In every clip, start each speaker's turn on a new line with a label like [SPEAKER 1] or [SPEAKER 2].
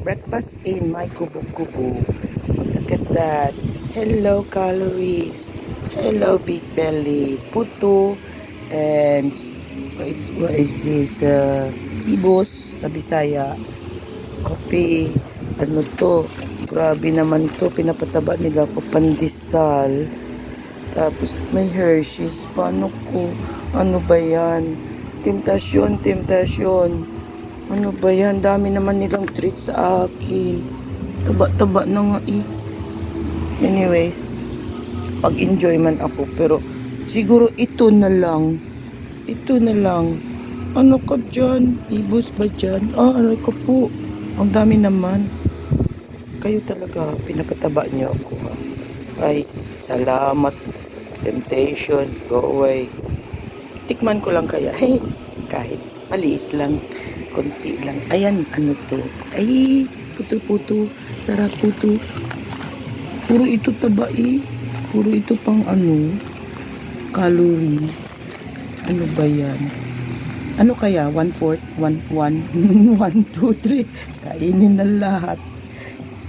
[SPEAKER 1] breakfast in my kubo-kubo. Look at that. Hello, calories. Hello, big belly. Puto. And wait, what is this? Ibos sa Bisaya. Coffee. Ano to? Grabe naman to. Pinapataba nila ako pandesal. Tapos may Hershey's. Paano ko? Ano ba yan? Temptasyon, temptasyon. Ano ba yan? Dami naman nilang treats sa akin. Taba-taba na nga eh. Anyways, pag-enjoy man ako. Pero siguro ito na lang. Ito na lang. Ano ka dyan? Ibos ba dyan? Aray ko po. Ang dami naman. Kayo talaga, pinapataba niyo ako ha. Ay, salamat. Temptation, go away. Tikman ko lang kaya. Hey, kahit maliit lang. Konti lang. Ayan, ano to? Ay, puto-puto. Sarap puto. Puro ito taba eh. Puro ito pang ano, calories. Ano ba yan? Ano kaya? 1/4? 1, 1, 1, 2, 3. Kainin na lahat.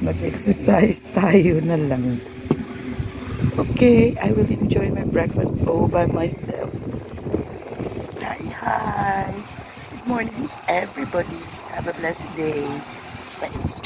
[SPEAKER 1] Mag-exercise tayo na lang. Okay, I will enjoy my breakfast all by myself. Hi, hi. Good morning, everybody. Have a blessed day. Bye.